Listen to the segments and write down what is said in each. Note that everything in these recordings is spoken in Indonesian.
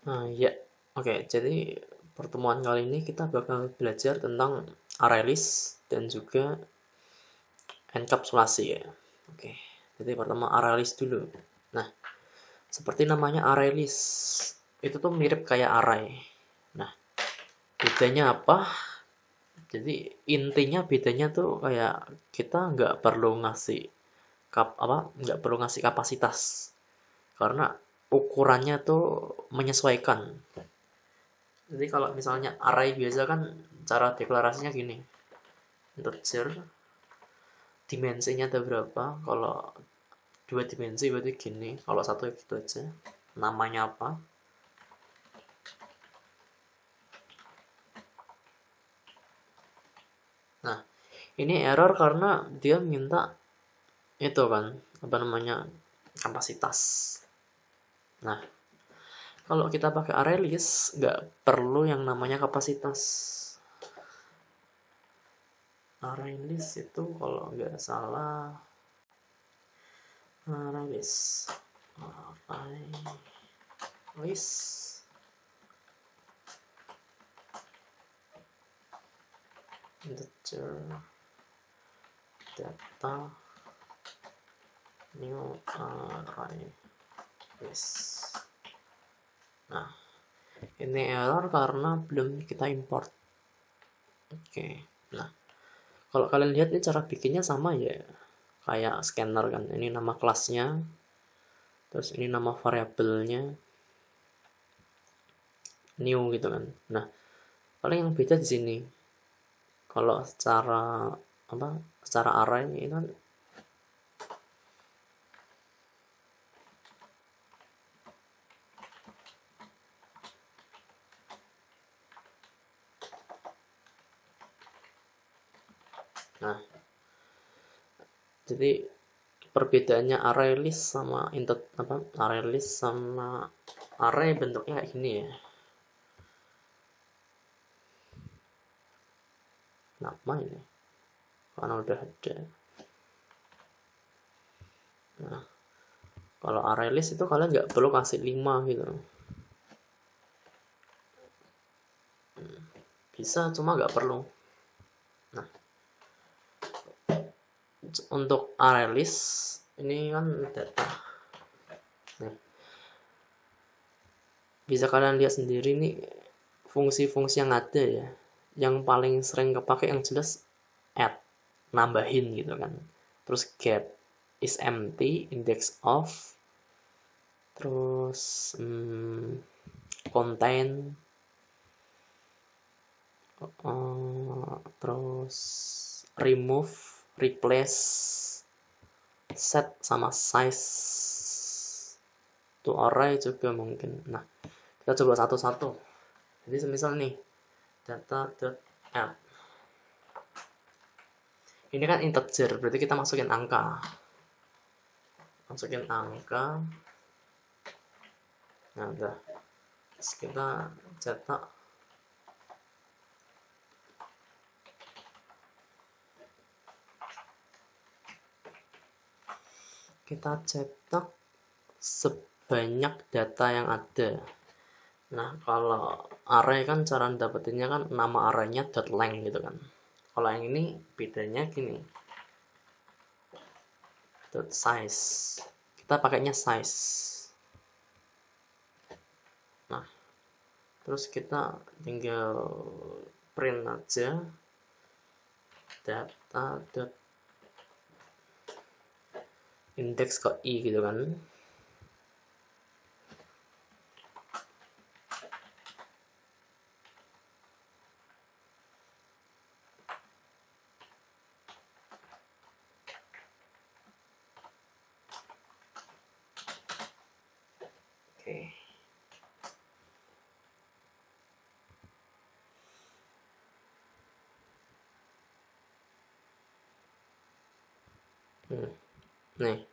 Ya, oke. Jadi pertemuan kali ini kita bakal belajar tentang array list dan juga enkapsulasi ya. Oke. Jadi pertama array list dulu. Nah, seperti namanya array list, itu tuh mirip kayak array. Nah, bedanya apa? Jadi intinya bedanya tuh kayak kita nggak perlu ngasih kapasitas karena ukurannya tuh menyesuaikan. Jadi kalau misalnya array biasa kan cara deklarasinya gini, integer, dimensinya ada berapa, kalau dua dimensi berarti gini, kalau satu gitu aja, namanya apa. Nah, ini error karena dia minta itu kan, apa namanya, kapasitas. Nah, kalau kita pakai array list, nggak perlu yang namanya kapasitas. Array list itu kalau nggak salah, array list, integer data new array list. Nah, ini error karena belum kita import. Oke. Nah, kalau kalian lihat ini cara bikinnya sama ya, kayak scanner kan. Ini nama kelasnya, terus ini nama variabelnya, new gitu kan. Nah, paling yang beda di sini. Kalau secara array ini kan nah, jadi perbedaannya array list sama array list sama array bentuknya kayak gini ya. Kenapa ini? Karena udah ada. Nah, kalau array list itu kalian nggak perlu kasih 5 gitu. Bisa, cuma nggak perlu. Nah, untuk array list ini kan data. Nah, bisa kalian lihat sendiri nih fungsi-fungsi yang ada ya. Yang paling sering kepake yang jelas add, nambahin gitu kan. Terus get is empty, index of, terus contain, terus remove, replace, set sama size to array juga mungkin. Nah, kita coba satu-satu. Jadi semisal nih data.add, ini kan integer, berarti kita masukin angka. Nah udah, terus kita cetak sebanyak data yang ada. Nah, kalau array kan cara dapetinnya kan nama arraynya .length gitu kan. Kalau yang ini bedanya gini, .size. Kita pakainya size. Nah, terus kita tinggal print aja data index ke i gitu kan. Oke. Nih,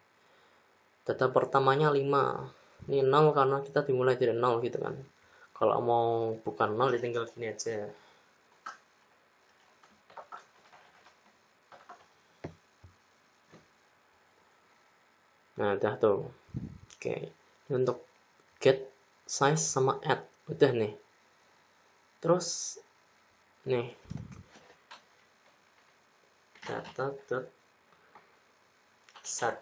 data pertamanya 5. Ini 0 karena kita dimulai dari 0 gitu kan. Kalau mau bukan 0 ya tinggal gini aja. Nah, udah tuh. Oke. Ini untuk get size sama add, udah nih. Terus nih data dot set.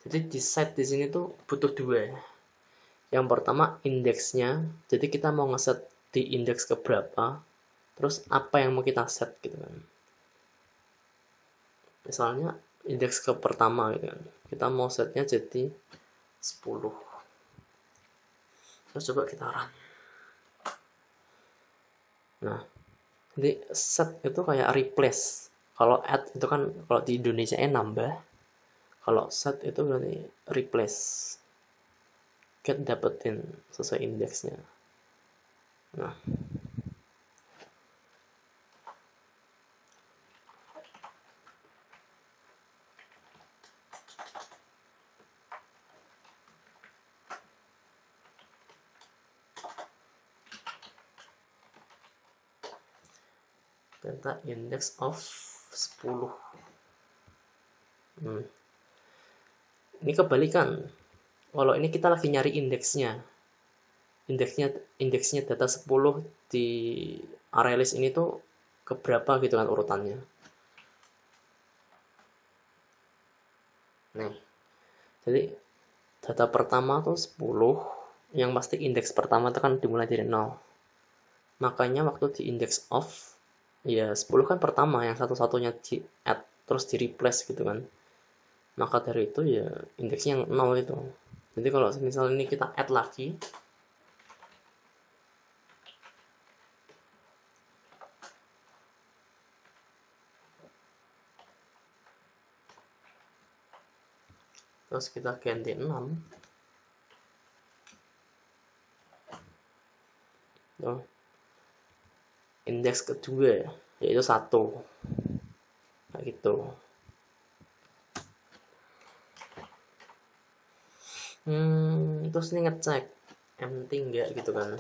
Jadi di set di sini tuh butuh dua. Yang pertama indeksnya, jadi kita mau ngeset di indeks ke berapa, terus apa yang mau kita set gitu kan. Misalnya indeks ke pertama gitu kan, kita mau setnya jadi 10. Terus coba kita run. Nah, jadi set itu kayak replace. Kalau add itu kan kalau di Indonesia nambah. Kalau set itu berarti replace. Get dapetin sesuai indeksnya. Nah, data index of 10. Ini kebalikan. Kalau ini kita lagi nyari indeksnya. Indeksnya data 10 di array list ini tuh keberapa gitu kan urutannya. Nih. Jadi data pertama tuh 10, yang pasti indeks pertama itu kan dimulai dari 0. Makanya waktu di index of ya 10 kan pertama, yang satu-satunya di add terus di replace gitu kan. Maka dari itu ya indeksnya yang 0 itu. Jadi kalau misalnya ini kita add lagi, terus kita ganti 6, tuh, indeks kedua yaitu 1, kayak gitu. Terus ini ngecek empty enggak gitu kan.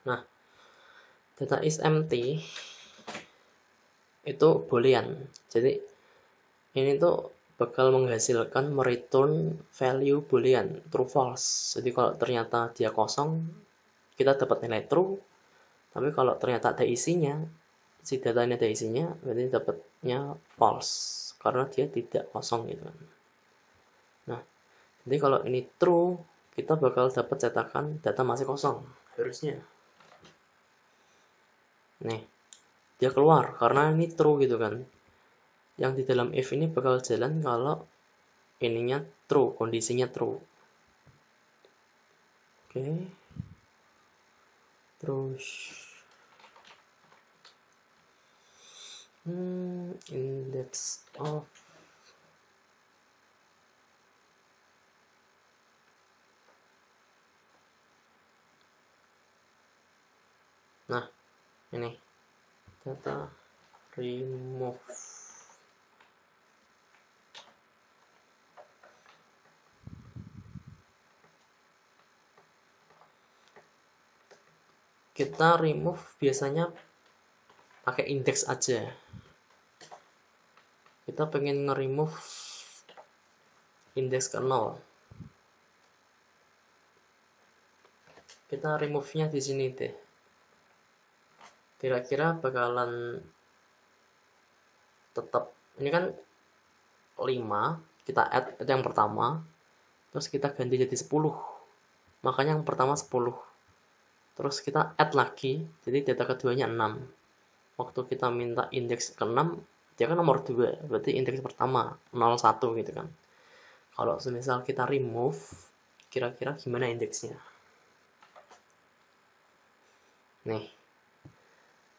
Nah, data is empty itu boolean. Jadi ini tuh bakal menghasilkan mereturn value boolean true false. Jadi kalau ternyata dia kosong, kita dapat nilai true. Tapi kalau ternyata ada isinya, si datanya ada isinya, berarti dapatnya false karena dia tidak kosong gitu kan. Nah, jadi kalau ini true, kita bakal dapat cetakan data masih kosong harusnya. Nih, dia keluar karena ini true gitu kan. Yang di dalam if ini bakal jalan kalau ininya true, kondisinya true. Oke. Terus index of nah ini data remove. Kita remove biasanya pakai index aja. Kita pengen nge-remove index ke 0. Kita remove-nya di sini deh. Kira-kira bakalan tetap, ini kan 5, kita add itu yang pertama, terus kita ganti jadi 10. Makanya yang pertama 10. Terus kita add lagi, jadi data keduanya 6. Waktu kita minta indeks ke 6, dia kan nomor 2, berarti indeks pertama 01 gitu kan. Kalau semisal kita remove, kira-kira gimana indeksnya? Nih,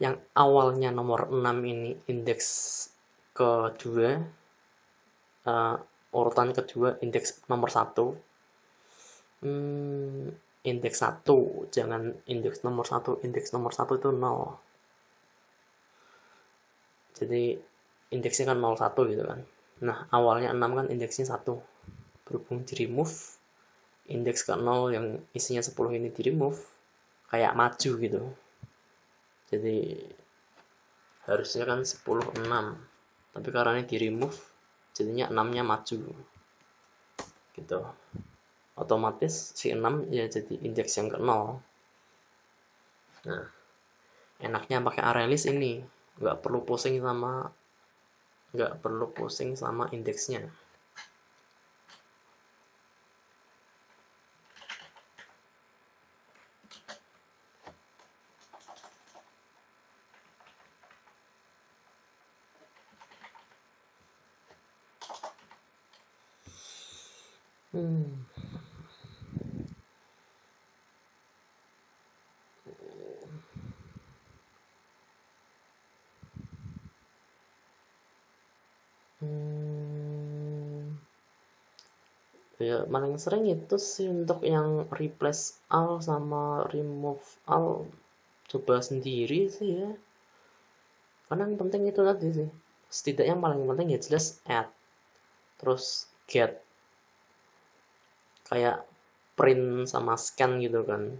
yang awalnya nomor 6 ini indeks kedua, urutan kedua indeks nomor 1, indeks 1, jangan indeks nomor 1, indeks nomor 1 itu 0. Jadi indeksnya kan 01 gitu kan. Nah, awalnya 6 kan indeksnya 1. Berhubung di remove, indeks ke 0 yang isinya 10 ini di remove, kayak maju gitu. Jadi harusnya kan 10, 6. Tapi karena ini di remove, jadinya 6-nya maju. Gitu. Otomatis si 6 ya jadi indeks yang ke 0. Nah, enaknya pakai ArrayList ini. Nggak perlu pusing sama indeksnya. Ya paling sering itu sih untuk yang replace all sama remove all, coba sendiri sih ya. Karena yang penting itu tadi sih, setidaknya yang paling penting ya jelas add, terus get, kayak print sama scan gitu kan.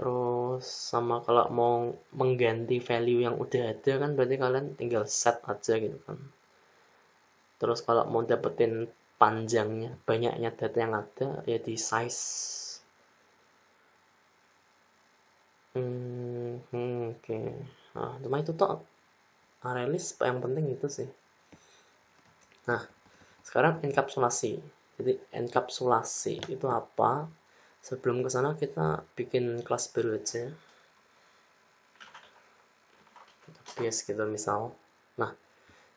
Terus sama kalau mau mengganti value yang udah ada kan berarti kalian tinggal set aja gitu kan. Terus kalau mau dapetin panjangnya, banyaknya data yang ada ya di size. Oke. Nah, cuma itu tuh ArrayList yang penting itu sih. Nah, sekarang enkapsulasi. Jadi enkapsulasi itu apa? Sebelum ke sana kita bikin kelas baru aja. Base gitu misal. Nah,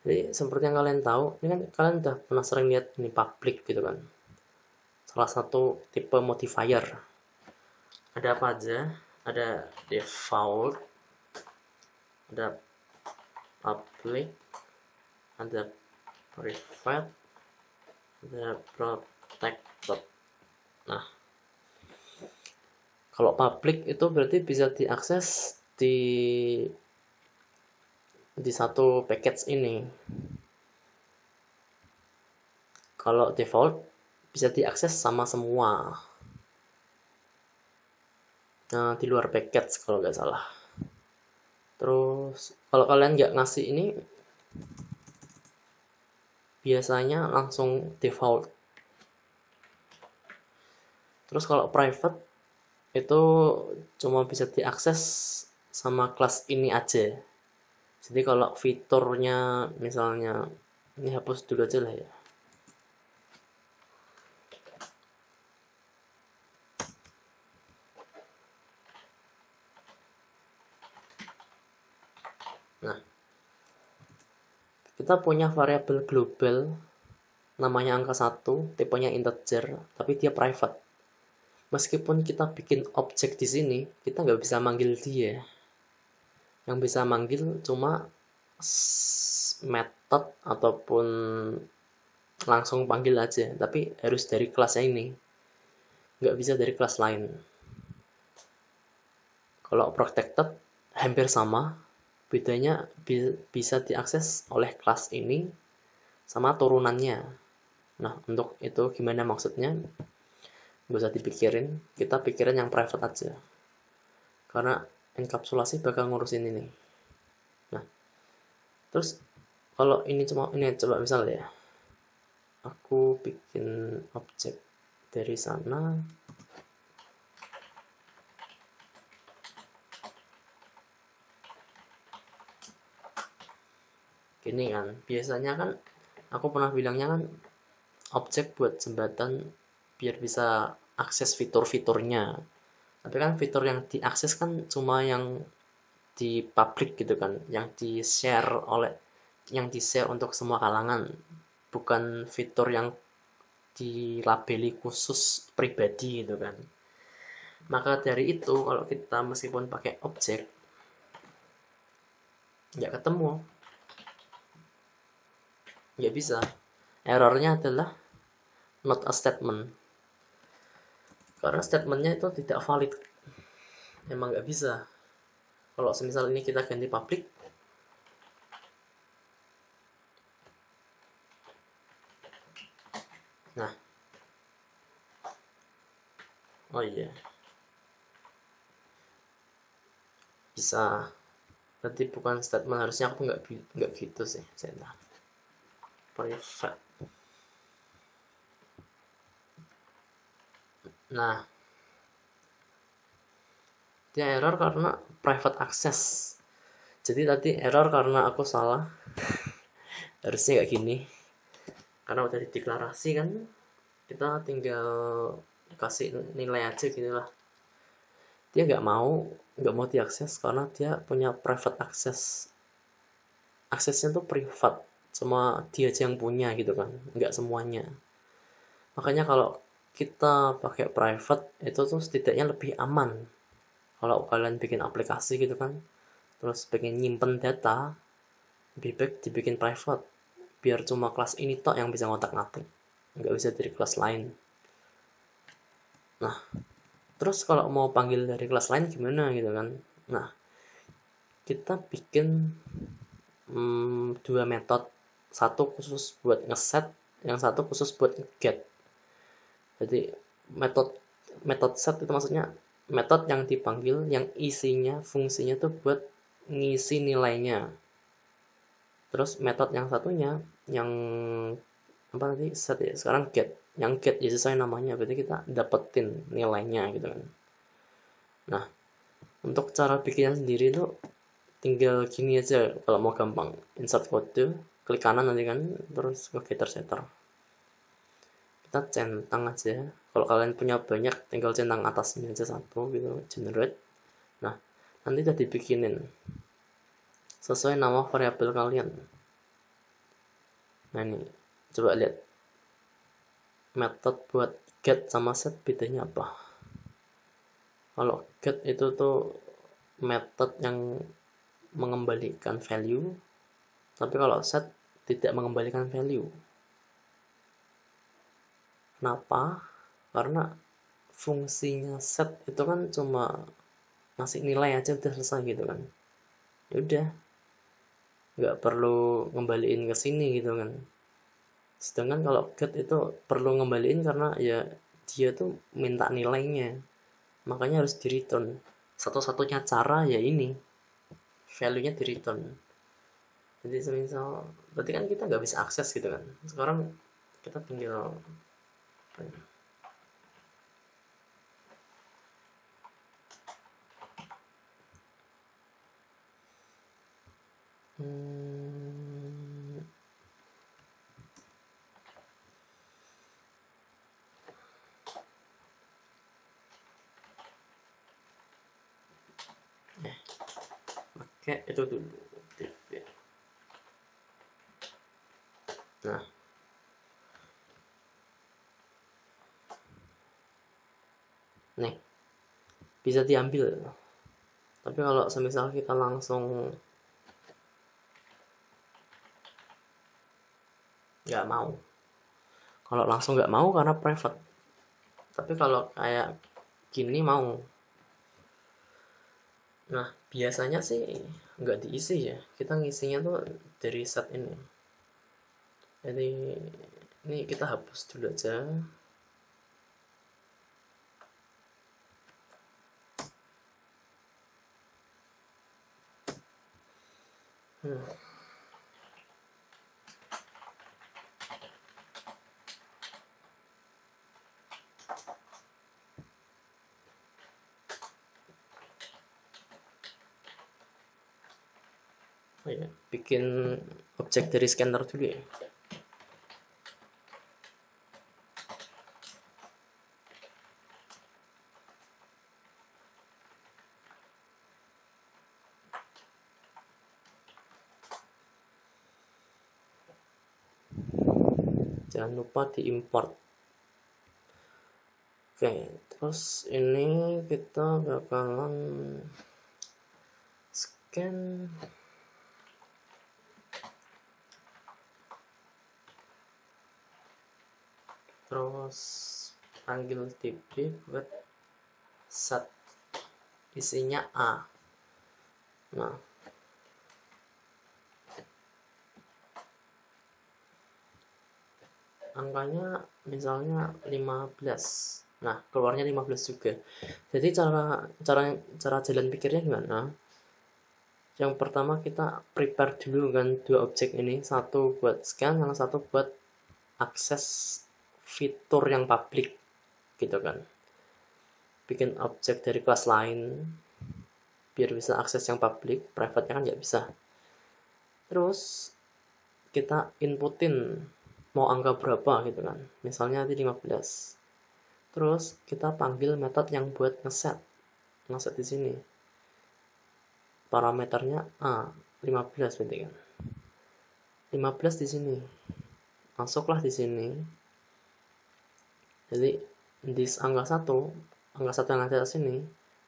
jadi seperti yang kalian tahu, ini kan kalian udah pernah sering lihat ini public gitu kan. Salah satu tipe modifier. Ada apa aja? Ada default, ada public, ada private, ada protected. Nah, kalau public itu berarti bisa diakses di satu package ini. Kalau default bisa diakses sama semua. Nah, di luar package kalau nggak salah. Terus kalau kalian nggak ngasih ini, biasanya langsung default. Terus kalau private itu cuma bisa diakses sama kelas ini aja. Jadi kalau fiturnya misalnya, ini hapus dulu aja lah ya. Nah, kita punya variabel global namanya angka 1, tipenya integer, tapi dia private. Meskipun kita bikin objek di sini, kita nggak bisa manggil dia. Yang bisa manggil cuma method ataupun langsung panggil aja, tapi harus dari kelasnya ini. Nggak bisa dari kelas lain. Kalau protected hampir sama, bedanya bisa diakses oleh kelas ini sama turunannya. Nah, untuk itu gimana maksudnya? Nggak usah dipikirin, kita pikirin yang private aja. Karena enkapsulasi bakal ngurusin ini. Nah, terus kalau ini coba misalnya ya, aku bikin objek dari sana, gini kan, biasanya kan aku pernah bilangnya kan objek buat jembatan biar bisa akses fitur-fiturnya. Tapi kan fitur yang diakses kan cuma yang di public gitu kan, yang di share untuk semua kalangan, bukan fitur yang dilabeli khusus pribadi gitu kan. Maka dari itu kalau kita meskipun pakai objek nggak ketemu, nggak bisa. Errornya adalah not a statement, karena statementnya itu tidak valid, emang nggak bisa. Kalau semisal ini kita ganti public, Nah, oh iya, bisa. Berarti bukan statement, harusnya aku nggak gitu sih. Private. Nah, dia error karena private access. Jadi tadi error karena aku salah. Harusnya nggak gini. Karena udah dideklarasi kan, kita tinggal kasih nilai aja gitu lah. Dia nggak mau diakses karena dia punya private access. Aksesnya tuh privat, cuma dia aja yang punya gitu kan, nggak semuanya. Makanya kalau kita pakai private itu tuh setidaknya lebih aman. Kalau kalian bikin aplikasi gitu kan, terus pengen nyimpen data, lebih baik dibikin private, biar cuma kelas ini tok yang bisa ngotak-ngatik, nggak bisa dari kelas lain. Nah, terus kalau mau panggil dari kelas lain gimana gitu kan. Nah, kita bikin dua metode, satu khusus buat ngeset, yang satu khusus buat get. Jadi metode metode set itu maksudnya metode yang dipanggil yang isinya fungsinya tuh buat ngisi nilainya. Terus metode yang satunya yang apa tadi set ya, sekarang get. Yang get ya sesuai namanya, berarti kita dapetin nilainya gitu kan. Nah, untuk cara bikinnya sendiri tuh tinggal gini aja kalau mau gampang. Insert kode, klik kanan nanti kan, terus ke getter setter. Kita centang aja. Kalau kalian punya banyak, tinggal centang atasnya aja satu gitu, generate. Nah, nanti udah dibikinin sesuai nama variabel kalian. Nah ini, coba lihat metode buat get sama set bedanya apa. Kalau get itu tuh metode yang mengembalikan value, tapi kalau set tidak mengembalikan value. Kenapa? Karena fungsinya set itu kan cuma ngasih nilai aja udah selesai gitu kan. Ya udah, nggak perlu ngembaliin ke sini gitu kan. Sedangkan kalau get itu perlu ngembaliin karena ya dia tuh minta nilainya, makanya harus di return. Satu-satunya cara ya ini, value-nya di return. Jadi semisal berarti kan kita nggak bisa akses gitu kan. Sekarang kita tinggal pakai itu dulu. Nah, nih bisa diambil. Tapi kalau semisal kita langsung nggak mau, kalau langsung nggak mau karena private. Tapi kalau kayak gini mau. Nah, biasanya sih nggak diisi ya. Kita ngisinya tuh dari set ini. Jadi ini kita hapus dulu aja. Oh ya, bikin objek dari scanner dulu ya. Jangan lupa diimport. Oke, terus ini kita bakalan scan terus panggil db buat set isinya A. Nah, angkanya misalnya 15. Nah, keluarnya 15 juga. Jadi cara cara cara jalan pikirnya gimana? Yang pertama kita prepare dulu kan dua objek ini, satu buat scan, yang satu buat akses fitur yang publik gitu kan. Bikin objek dari kelas lain biar bisa akses yang publik, private-nya kan nggak bisa. Terus kita inputin mau angka berapa gitu kan. Misalnya nanti 15. Terus kita panggil metode yang buat ngeset di sini. Parameternya A, 15 berarti kan. 15 di sini. Masuklah di sini. Jadi di angka 1 yang ada di sini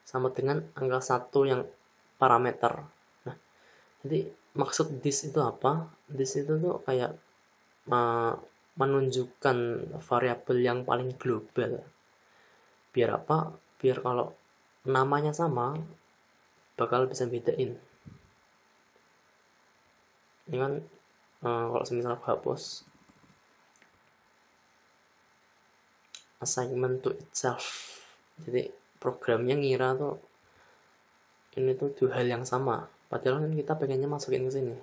sama dengan angka 1 yang parameter. Nah, jadi maksud this itu apa? This itu tuh kayak menunjukkan variabel yang paling global. Biar apa? Biar kalau namanya sama bakal bisa bedain. Ini kan kalau semisal aku hapus assignment to itself, jadi programnya ngira tuh ini tuh dua hal yang sama, padahal kan kita pengennya masukin ke sini,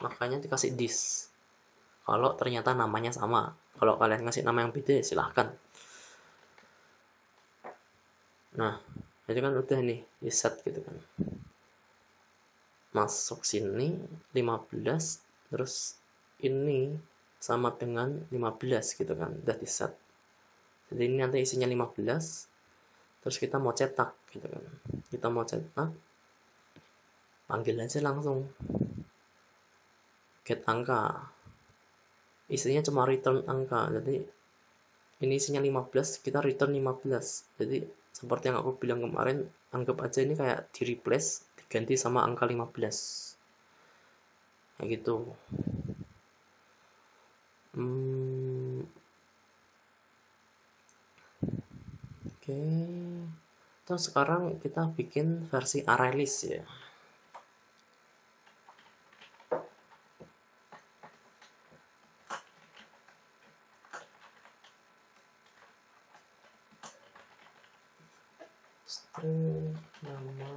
makanya dikasih this kalau ternyata namanya sama. Kalau kalian ngasih nama yang beda silahkan. Nah, jadi kan udah nih di set gitu kan, masuk sini 15, terus ini sama dengan 15 gitu kan, udah di set. Jadi ini nanti isinya 15, terus kita mau cetak gitu kan, kita mau cetak, panggil aja langsung get angka, isinya cuma return angka. Jadi ini isinya 15, kita return 15. Jadi seperti yang aku bilang kemarin, anggap aja ini kayak di replace, diganti sama angka 15 kayak gitu. Oke. Terus sekarang kita bikin versi ArrayList ya. String nama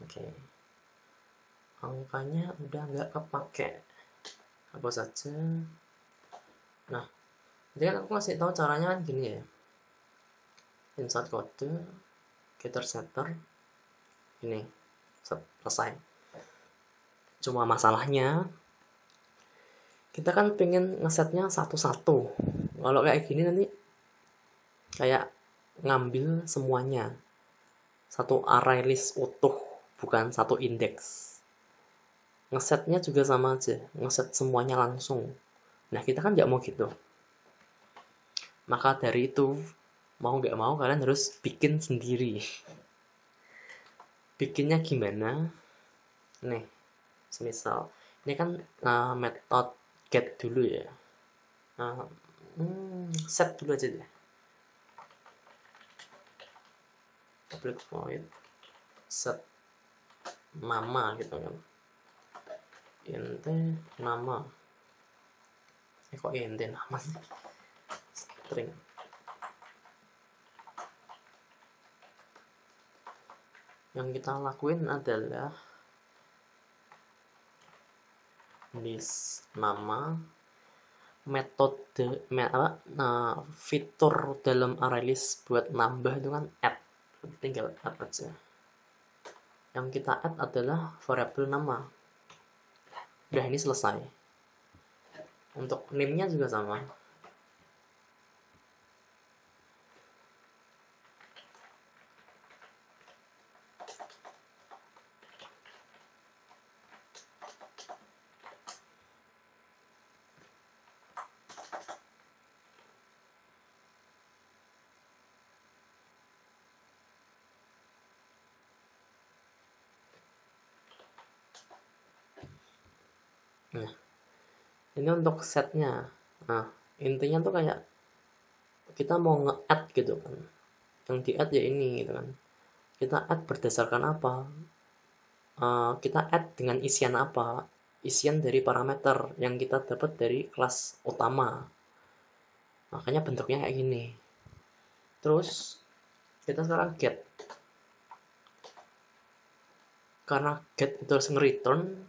oke. Angkanya udah nggak kepake, hapus saja. Nah, jadi kan aku ngasih tahu caranya kan gini ya, insert kode, getter setter, ini selesai. Cuma masalahnya kita kan pengen ngesetnya satu-satu. Kalau kayak gini nanti kayak ngambil semuanya, satu array list utuh, bukan satu indeks. Ngesetnya juga sama aja, ngeset semuanya langsung. Nah, kita kan nggak mau gitu. Maka dari itu, mau nggak mau kalian harus bikin sendiri. Bikinnya gimana? Nih, semisal ini kan metode get dulu ya. Set dulu aja deh. Public void set nama gitu kan. Int nama. Kok int nama sih? String. Yang kita lakuin adalah list nama, metode fitur dalam ArrayList buat nambah itu kan add, tinggal add aja. Yang kita add adalah variabel nama. Udah, ini selesai. Untuk name-nya juga sama. Nah, ini untuk setnya. Nah, intinya tuh kayak kita mau nge-add gitu kan. Yang di-add ya ini gitu kan. Kita add berdasarkan apa? Kita add dengan isian apa? Isian dari parameter yang kita dapat dari kelas utama. Makanya bentuknya kayak gini. Terus kita sekarang get. Karena get itu harus nge-return,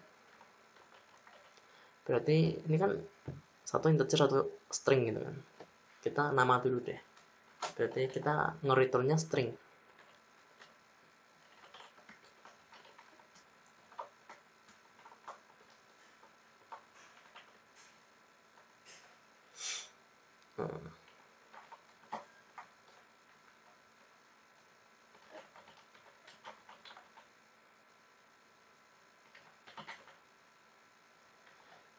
berarti ini kan satu integer atau string gitu kan. Kita nama dulu deh. Berarti kita nge-returnnya string.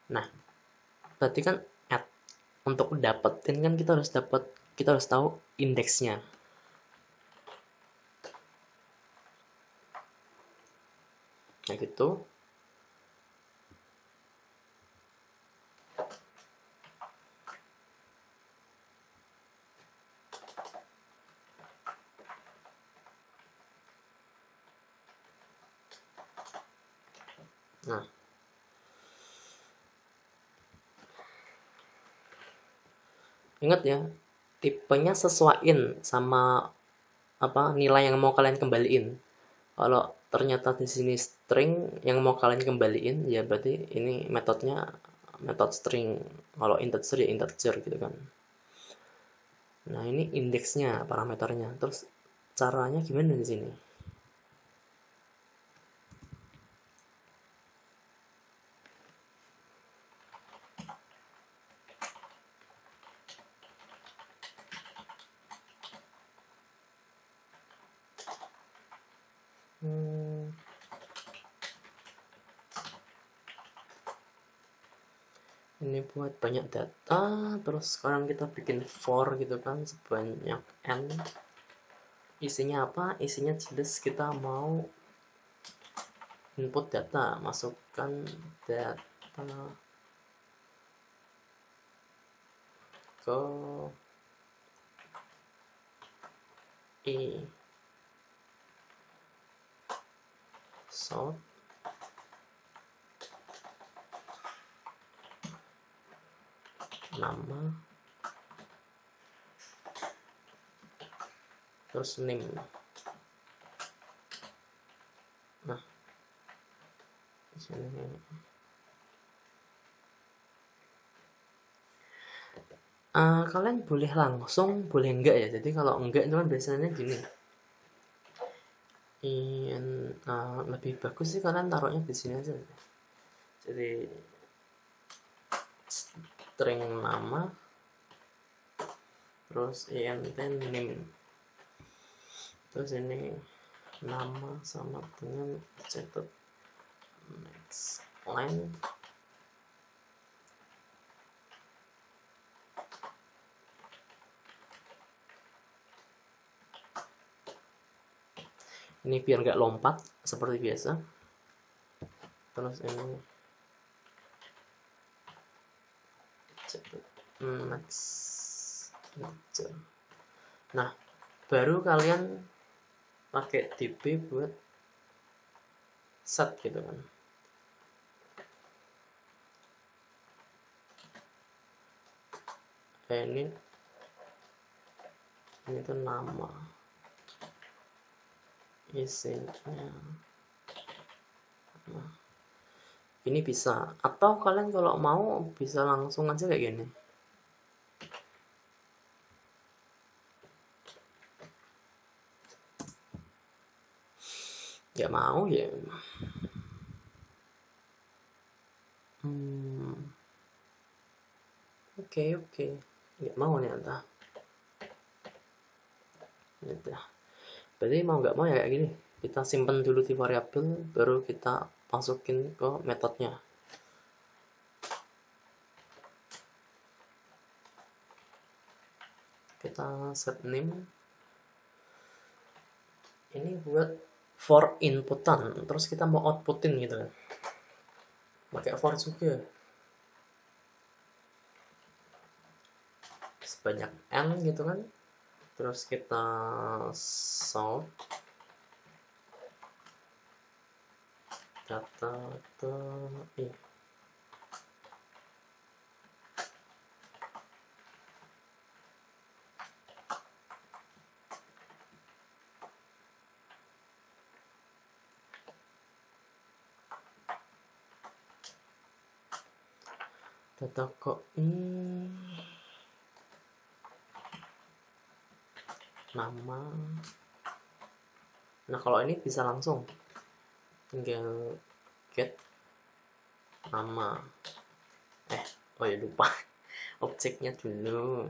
Nah, berarti kan add. Untuk dapetin kan kita harus tahu indeksnya. Nah gitu. Nah, ingat ya, tipenya sesuaiin sama apa nilai yang mau kalian kembaliin. Kalau ternyata di sini string yang mau kalian kembaliin, ya berarti ini metodenya metode string. Kalau integer ya integer gitu kan. Nah, ini indeksnya, parameternya. Terus caranya gimana di sini? Ini buat banyak data, terus sekarang kita bikin for gitu kan, sebanyak n. Isinya apa? Isinya jelas kita mau input data, masukkan data ke i sort nama terus name. Nah, di sini kalian boleh langsung, boleh enggak ya. Jadi kalau enggak itu kan biasanya gini. Lebih bagus sih kalian taruhnya di sini aja. Jadi string nama terus int name, terus ini nama sama dengan catat next line. Ini biar nggak lompat seperti biasa. Terus ini next. Nah, baru kalian pakai db buat set gitu kan. Ini tuh nama, isinya. Nah, ini bisa, atau kalian kalau mau bisa langsung aja kayak gini. Nggak mau ya. Oke. Nggak mau nih entah. Gitu. Berarti mau nggak mau ya kayak gini. Kita simpan dulu di variabel, baru kita masukin ke metodenya. Kita set name. Ini buat for inputan, terus kita mau outputin gitu kan. Pakai for juga. sebanyak n gitu kan, terus kita sort data ke data ke nama. Nah kalau ini bisa langsung tinggal get nama, oh ya lupa objeknya dulu,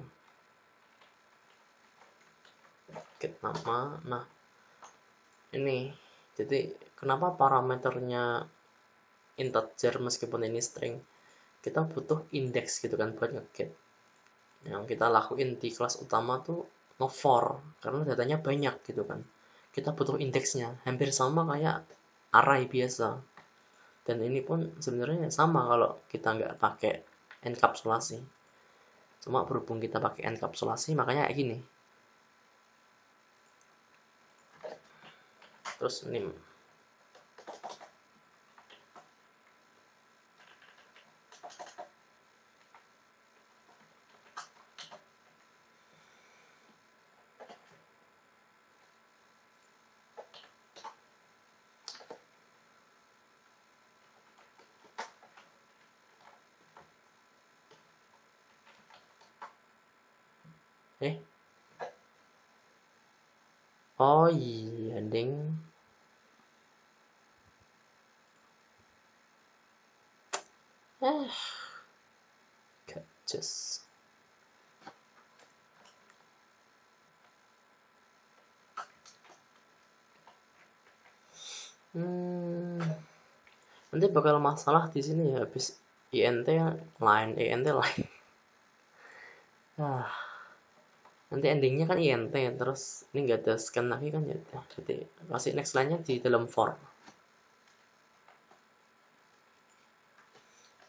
get nama. Nah ini jadi kenapa parameternya integer meskipun ini string, kita butuh indeks gitu kan buat nge-get. Yang kita lakuin di kelas utama tuh nge-for karena datanya banyak gitu kan, kita butuh indeksnya, hampir sama kayak array biasa. Dan ini pun sebenarnya sama kalau kita nggak pakai enkapsulasi, cuma berhubung kita pakai enkapsulasi makanya kayak gini. Terus ini oh iya ding, just nanti bakal masalah di sini ya, habis int lain, int lain. Nanti endingnya kan int, terus ini nggak ada scan lagi kan ya, jadi kasih next line-nya di dalam for.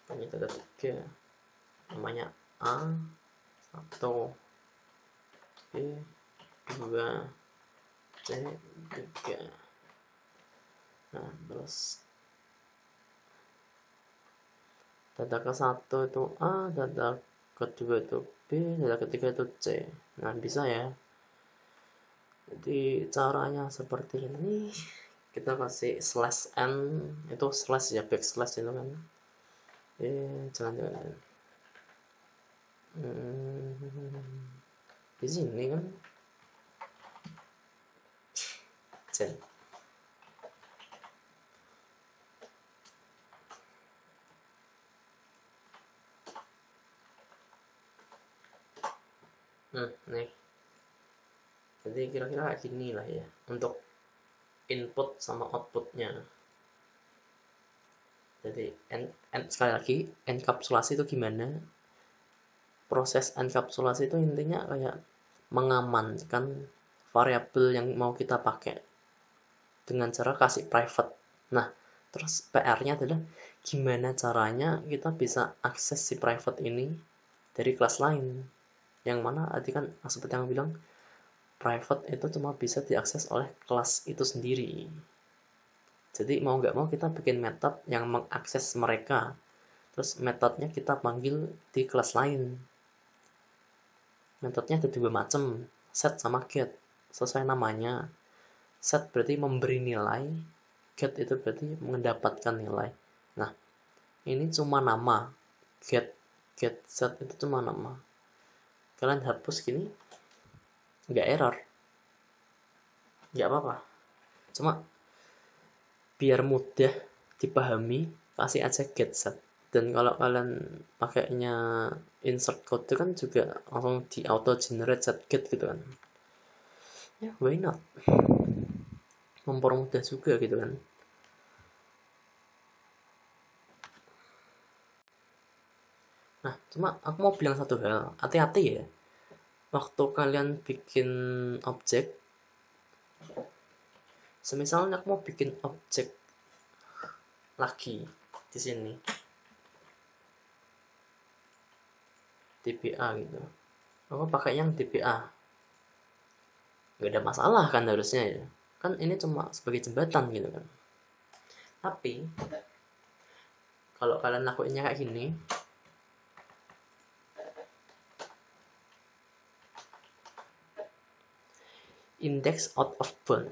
Ini ada 3, namanya A, 1, B, 2, C, 3. Nah terus data ke 1 itu A, data kedua itu B, data ketiga itu C. Nah bisa ya, jadi caranya seperti ini, kita kasih slash n, itu slash ya, backslash itu kan, jangan di sini kan Jen. Nih jadi kira-kira kayak gini lah ya untuk input sama outputnya. Jadi sekali lagi, enkapsulasi itu gimana? Proses enkapsulasi itu intinya kayak mengamankan variabel yang mau kita pakai dengan cara kasih private. Nah terus PR-nya adalah gimana caranya kita bisa akses si private ini dari kelas lain, yang mana tadi kan seperti yang bilang, private itu cuma bisa diakses oleh kelas itu sendiri. Jadi mau nggak mau kita bikin method yang mengakses mereka, terus metodenya kita panggil di kelas lain. Metodenya ada 2 macam, set sama get, sesuai namanya. Set berarti memberi nilai, get itu berarti mendapatkan nilai. Nah ini cuma nama, get set itu cuma nama. Kalian hapus gini nggak error, nggak apa-apa, cuma biar mudah dipahami kasih aja get set. Dan kalau kalian pakainya insert code itu kan juga langsung di auto generate set get gitu kan ya, why not, mempermudah juga gitu kan. Nah cuma aku mau bilang satu hal, hati-hati ya waktu kalian bikin objek. Semisalnya aku mau bikin objek lagi di sini, TBA gitu, Aku pakai yang DBA, nggak ada masalah kan harusnya ya, kan ini cuma sebagai jembatan gitu kan. Tapi kalau kalian lakuinnya kayak gini, index out of bound,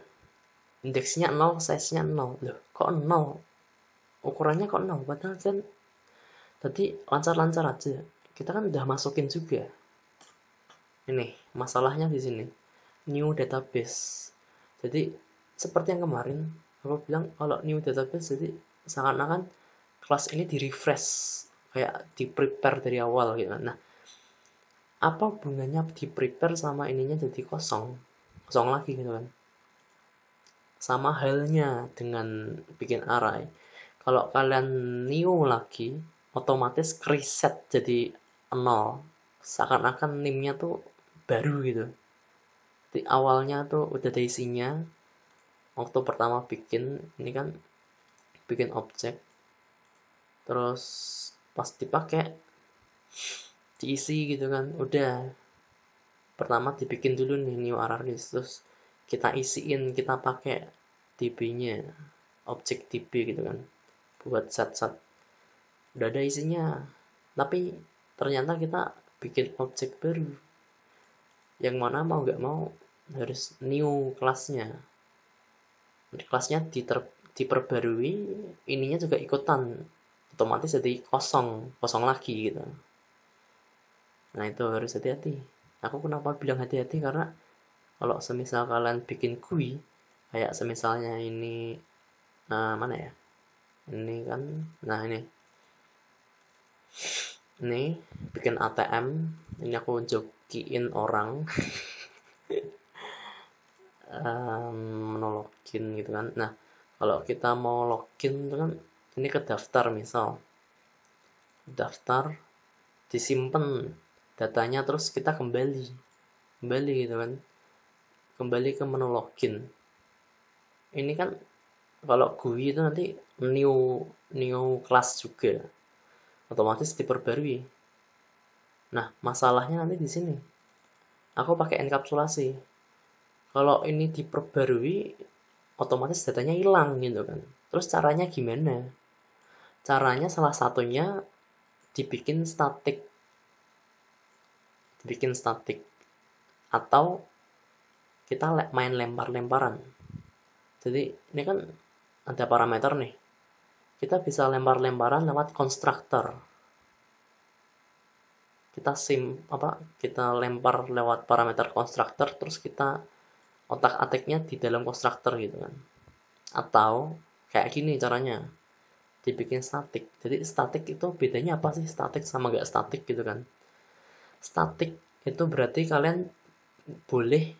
indeksnya 0, size-nya 0. Loh, kok 0? Ukurannya kok 0? Padahal kan tadi lancar-lancar aja. Kita kan udah masukin juga. Ini masalahnya di sini. New database. Jadi seperti yang kemarin aku bilang, kalau new database jadi seakan-akan kelas ini di refresh, kayak di prepare dari awal gitu. Nah, apa hubungannya di prepare sama ininya jadi kosong lagi gitu kan? Sama halnya dengan bikin array. Kalau kalian new lagi, otomatis reset jadi 0. Seakan-akan nimnya tuh baru gitu. Di awalnya tuh udah ada isinya. Waktu pertama bikin, ini kan bikin objek. Terus pas dipakai, diisi gitu kan. Udah. Pertama dibikin dulu nih new array. Terus kita isiin, kita pakai DB-nya. Objek DB gitu kan. Buat set-set. Udah ada isinya. Tapi ternyata kita bikin objek baru. Yang mana mau nggak mau harus new kelasnya. Kelasnya diperbarui, ininya juga ikutan. Otomatis jadi kosong lagi gitu. Nah itu harus hati-hati. Aku kenapa bilang hati-hati, karena kalau semisal kalian bikin GUI, kayak semisalnya ini, mana ya? Ini kan, nah ini bikin ATM, ini aku jokiin orang login gitu kan. Nah, kalau kita mau login itu kan, ini ke daftar misal. Daftar, disimpan datanya, terus kita kembali gitu kan. Kembali ke menu login. Ini kan kalau GUI itu nanti new class juga. Otomatis diperbarui. Nah, masalahnya nanti di sini. Aku pakai enkapsulasi. Kalau ini diperbarui, otomatis datanya hilang gitu kan. Terus caranya gimana? Caranya salah satunya dibikin static. Atau kita main lempar-lemparan. Jadi ini kan ada parameter nih. Kita bisa lempar-lemparan lewat constructor. Kita lempar lewat parameter constructor, terus kita otak-atiknya di dalam constructor gitu kan. Atau kayak gini caranya, dibikin static. Jadi static itu bedanya apa sih, static sama gak static gitu kan. Static itu berarti kalian boleh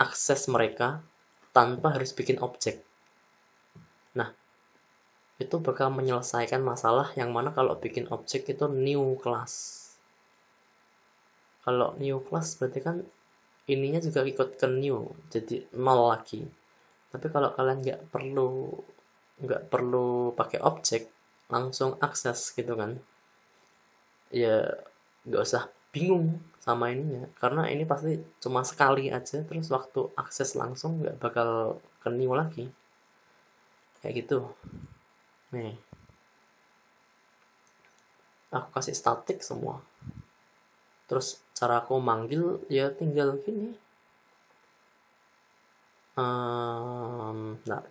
akses mereka tanpa harus bikin objek. Nah, itu bakal menyelesaikan masalah yang mana kalau bikin objek itu new class. Kalau new class berarti kan ininya juga ikut ke new, jadi 0 lagi. Tapi kalau kalian nggak perlu pakai objek, langsung akses gitu kan, ya nggak usah bingung sama ininya, karena ini pasti cuma sekali aja, terus waktu akses langsung nggak bakal ke new lagi. Kayak gitu. Nih, aku kasih static semua. Terus cara aku manggil ya tinggal gini. Bentar.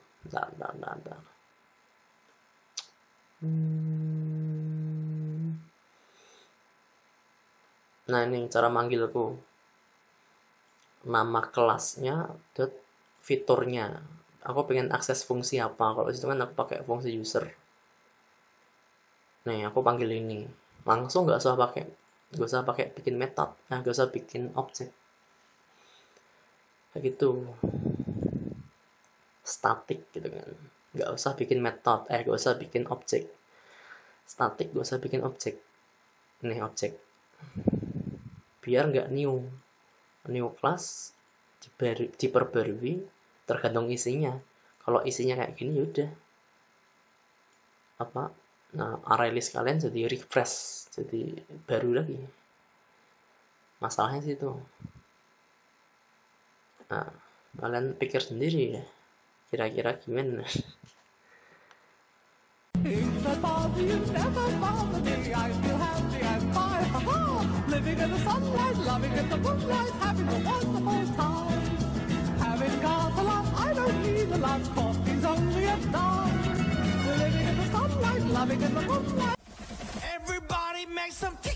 Nah ini cara manggilku. Nama kelasnya dot fiturnya. Aku pengen akses fungsi apa. Kalau situ kan aku pakai fungsi user. Nih aku panggil ini. Langsung nggak usah pakai bikin method. Nggak usah bikin objek. Kayak gitu. Static gitu kan. Nggak usah bikin method. Nggak usah bikin objek. Static nggak usah bikin objek. Ini objek. Biar nggak new class diperbarui tergantung isinya. Kalau isinya kayak gini yaudah, array list kalian jadi refresh, jadi baru lagi. Masalahnya sih itu. Nah, kalian pikir sendiri ya, kira-kira gimana? Things that bother you never bother me. I feel happy and fine. Ha-ha! Living in the sunlight, loving in the moonlight, having a wonderful time. Having got a lot, I don't need a lot. Coffee's only a dime. Living in the sunlight, loving in the moonlight. Everybody make some tea.